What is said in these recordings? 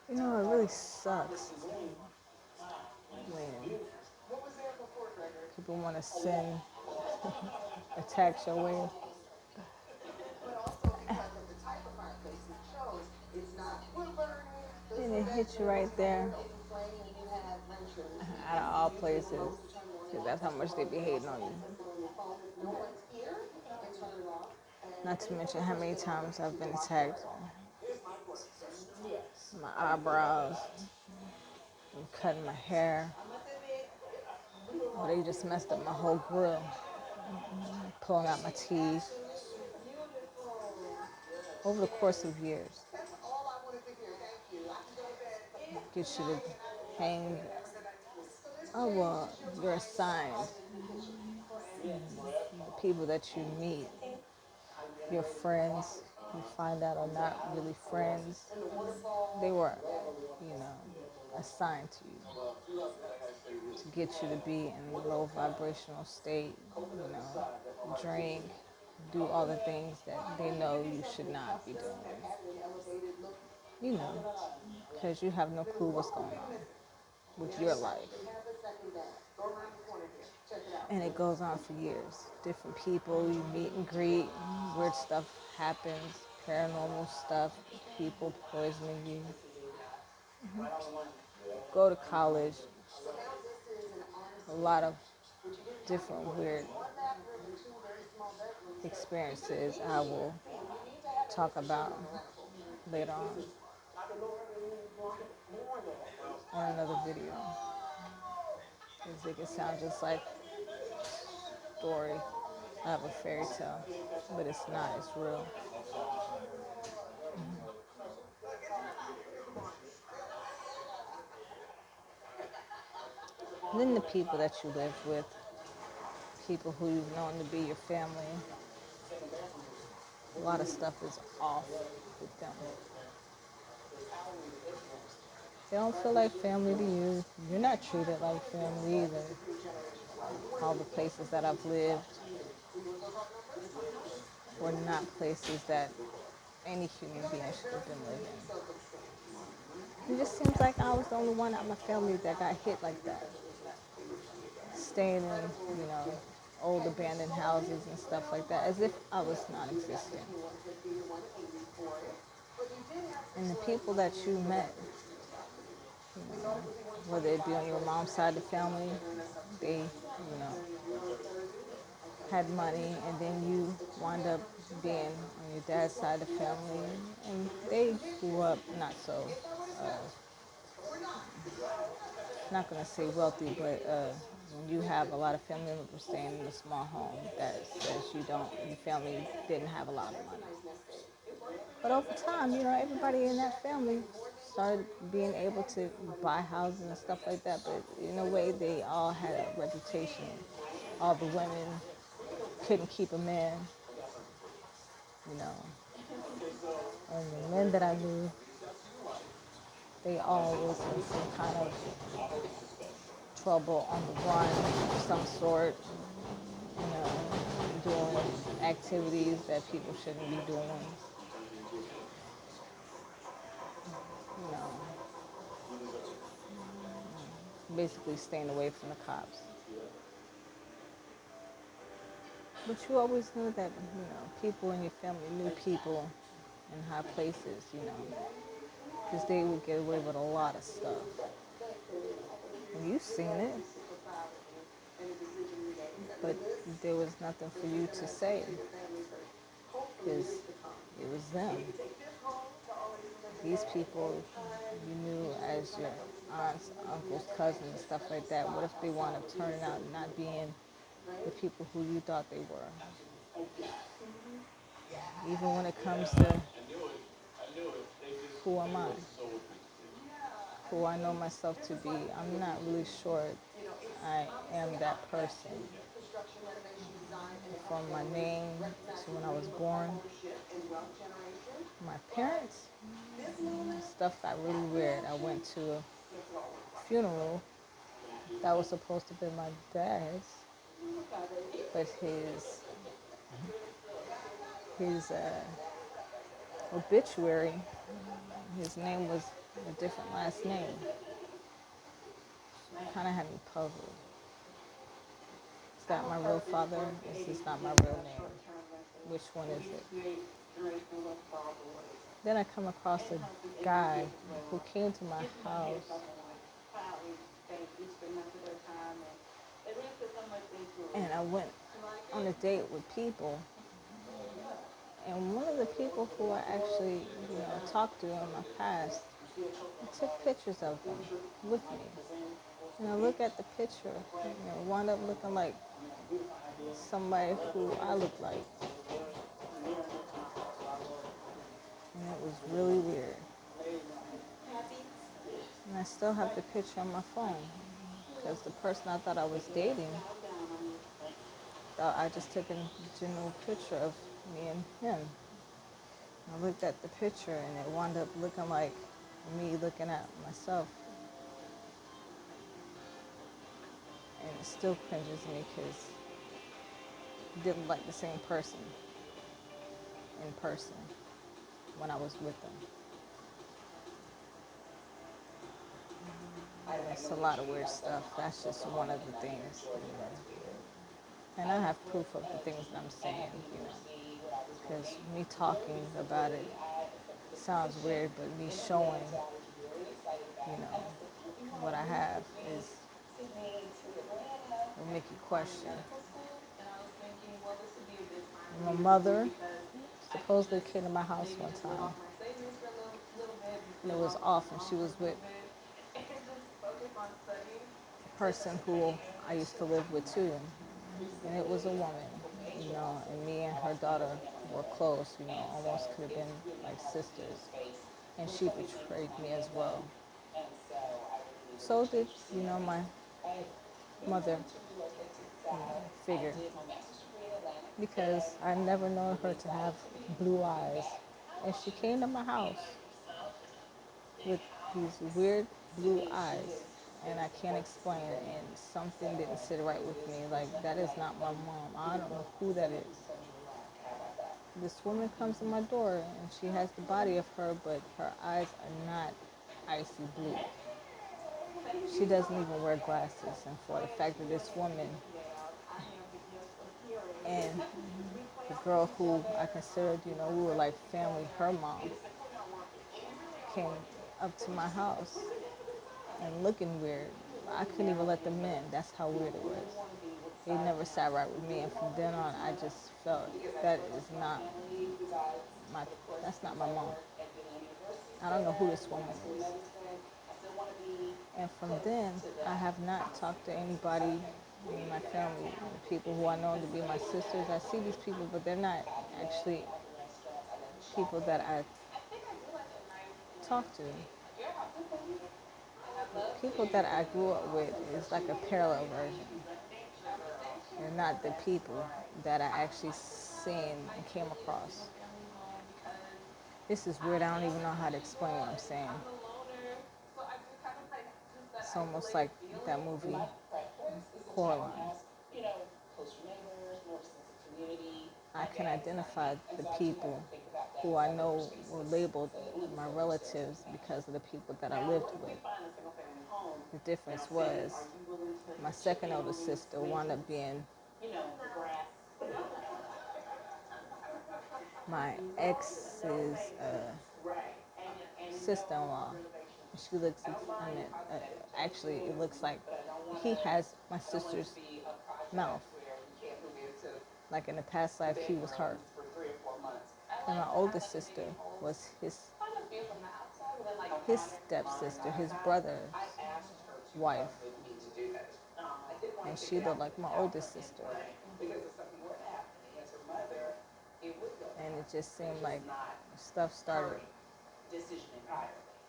You know, it really sucks when people want to send attacks your way and it hits you right there out of all places because that's how much they be hating on you. Not to mention how many times I've been attacked. My eyebrows, I'm cutting my hair, or they just messed up my whole grill, pulling out my teeth over the course of years. Get you to hang. Oh well, you're assigned. The people that you meet, your friends, you find out are not really friends. They were, you know, assigned to you to get you to be in a low vibrational state, you know, drink, do all the things that they know you should not be doing. You know, because you have no clue what's going on with your life. And it goes on for years. Different people, you meet and greet, weird stuff happens, paranormal stuff, people poisoning you. Go to college, a lot of different weird experiences I will talk about later on another video. Because it can sound just like a story of a fairy tale, but it's not, it's real. And then the people that you live with, people who you've known to be your family, a lot of stuff is off with them. They don't feel like family to you. You're not treated like family either. All the places that I've lived were not places that any human being should have been living. It just seems like I was the only one out of my family that got hit like that. Staying in, you know, old abandoned houses and stuff like that, as if I was non-existent. And the people that you met, you know, whether it be on your mom's side of the family, they, you know, had money, and then you wind up being on your dad's side of the family, and they grew up not so, not going to say wealthy, but when you have a lot of family members staying in a small home, that says your family didn't have a lot of money. But over time, you know, everybody in that family started being able to buy houses and stuff like that, but in a way, they all had a reputation. All the women couldn't keep a man, you know. And the men that I knew, they all was in some kind of trouble on the run of some sort, you know, doing activities that people shouldn't be doing, you know, basically staying away from the cops. But you always knew that, you know, people in your family knew people in high places, you know, because they would get away with a lot of stuff. And you've seen it, but there was nothing for you to say because it was them. These people you knew as your aunts, uncles, cousins, and stuff like that, what if they wound up turning out not being the people who you thought they were? Even when it comes to who am I, who I know myself to be, I'm not really sure I am that person. From my name to when I was born, my parents, stuff got really weird. I went to a funeral that was supposed to be my dad's, but his obituary, his name was a different last name. Kind of had me puzzled. Is that my real father? Is this not my real name? Which one is it? Then I come across a guy who came to my house, and I went on a date with people. And one of the people who I actually, talked to in my past, I took pictures of them with me. And I look at the picture, wound up looking like somebody who I look like. And it was really weird. And I still have the picture on my phone because the person I thought I was dating, I just took a general picture of me and him. I looked at the picture and it wound up looking like me looking at myself. And it still cringes me because I didn't like the same person in person when I was with them. It's a lot of weird stuff. That's just one of the things. And I have proof of the things that I'm saying, because me talking about it sounds weird, but me showing, what I have will make you question. My mother supposedly came to my house one time, and it was off, and she was with a person who I used to live with too, and it was a woman, and me and her daughter were close, almost could have been like sisters, and she betrayed me as well. So did, my mother figure, because I never known her to have blue eyes, and she came to my house with these weird blue eyes, and I can't explain it, and something didn't sit right with me. Like, that is not my mom. I don't know who that is. This woman comes to my door, and she has the body of her, but her eyes are not icy blue. She doesn't even wear glasses, and for the fact that this woman and the girl who I considered, we were like family, her mom, came up to my house and looking weird. I couldn't even let them in. That's how weird it was. They never sat right with me, and from then on, I just felt that is not my. That's not my mom. I don't know who this woman is. And from then, I have not talked to anybody in my family, people who I know to be my sisters. I see these people, but they're not actually people that I talk to. People that I grew up with is like a parallel version. They're not the people that I actually seen and came across. This is weird. I don't even know how to explain what I'm saying. It's almost like that movie, Coraline. I can identify the people who I know were labeled my relatives because of the people that I lived with. The difference was my second oldest sister wound up being my ex's sister-in-law. She looks, actually, it looks like he has my sister's mouth. Like in the past life, he was her. And my oldest sister was his stepsister, his brother's wife. And she looked like my oldest sister. And it just seemed like stuff started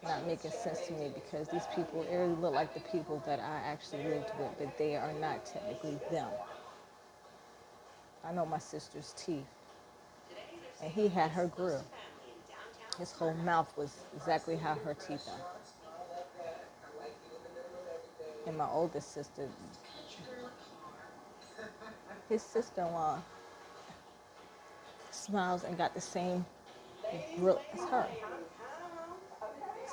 not making sense to me, because these people really look like the people that I actually lived with, but they are not technically them. I know my sister's teeth, and he had her grill. His whole mouth was exactly how her teeth are. And my oldest sister, his sister-in-law, smiles and got the same grill as her.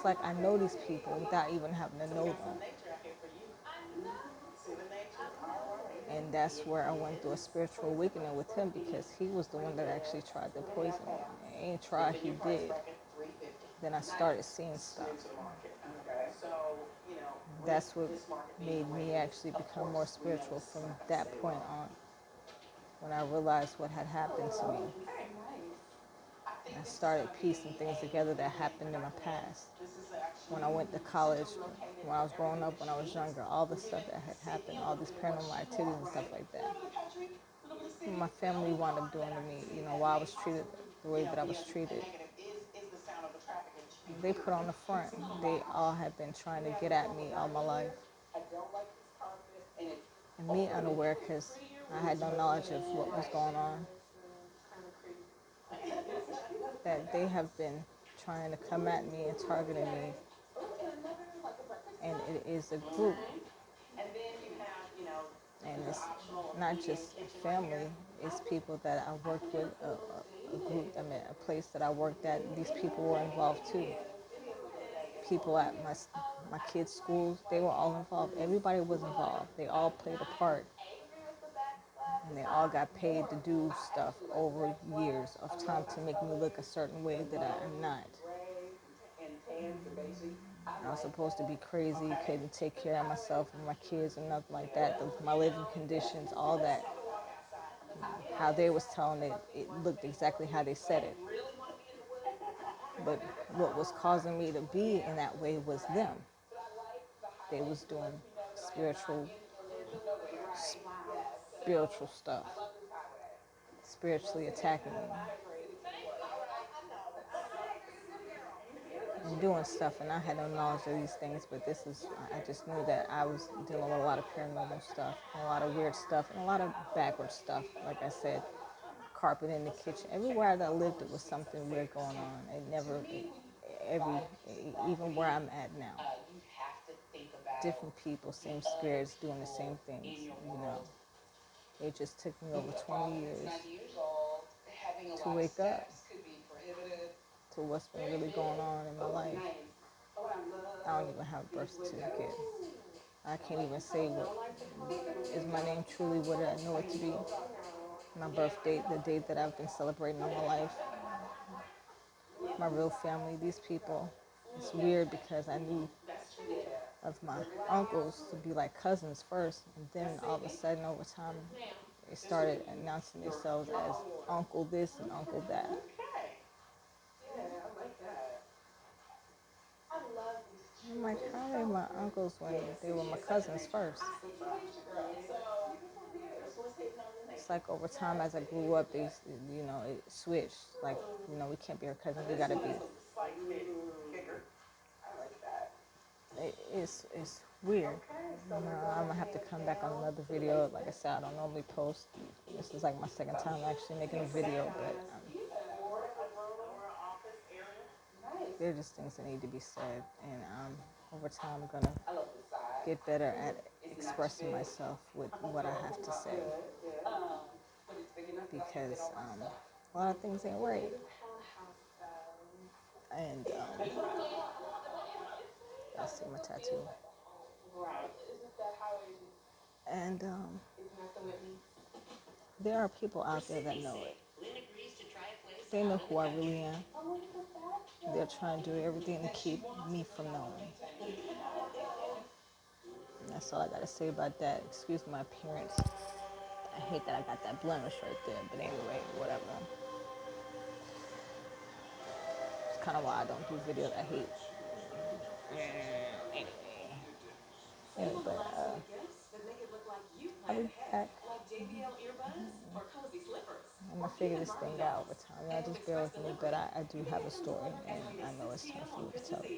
it's like I know these people without even having to know them. And that's where I went through a spiritual awakening with him, because he was the one that actually tried to poison me. He ain't tried, he did. Then I started seeing stuff. That's what made me actually become more spiritual from that point on, when I realized what had happened to me. I started piecing things together that happened in my past. When I went to college, when I was growing up, when I was younger, all the stuff that had happened, all these paranormal activities and stuff like that. My family wound up doing to me, why I was treated the way that I was treated. They put on the front. They all had been trying to get at me all my life. And me unaware, because I had no knowledge of what was going on. That they have been trying to come at me and targeting me. And it is a group. And it's not just family, it's people that I worked with, a group, a place that I worked at. These people were involved too. People at my kids' schools, they were all involved. Everybody was involved. They all played a part. And they all got paid to do stuff over years of time to make me look a certain way that I am not. I was supposed to be crazy, couldn't take care of myself and my kids and nothing like that. My living conditions, all that. How they was telling it, it looked exactly how they said it. But what was causing me to be in that way was them. They was doing spiritual stuff, spiritually attacking me and doing stuff, and I had no knowledge of these things, but I just knew that I was dealing with a lot of paranormal stuff, and a lot of weird stuff, and a lot of backward stuff. Like I said, carpet in the kitchen. Everywhere that I lived, it was something weird going on. Even where I'm at now, different people, same spirits doing the same things. It just took me over 20 years to wake up to what's been really going on in my life. I don't even have a birth certificate. I can't even say is my name truly what I know it to be. My birth date, the date that I've been celebrating all my life. My real family, these people. It's weird because I knew of my uncles to be like cousins first, and then all of a sudden over time they started announcing themselves as uncle this and uncle that. I'm like, how are they my uncles when they were my cousins first? It's like over time as I grew up, it switched. Like, we can't be our cousins. We gotta be. It's weird. I'm gonna have to come back on another video. Like I said, I don't normally post. This is like my second time actually making a video, but there are just things that need to be said, and over time I'm gonna get better at expressing myself with what I have to say, because a lot of things ain't right. And I see my tattoo. And there are people out there that know it. They know who I really am. They're trying to do everything to keep me from knowing. And that's all I gotta say about that. Excuse my appearance. I hate that I got that blemish right there, but anyway, whatever. It's kind of why I don't do videos. I hate. Anyway. But I'll be back. I'm gonna figure this thing out over time. Y'all just bear with me, but I do have a story, and I know it's time for me to tell it.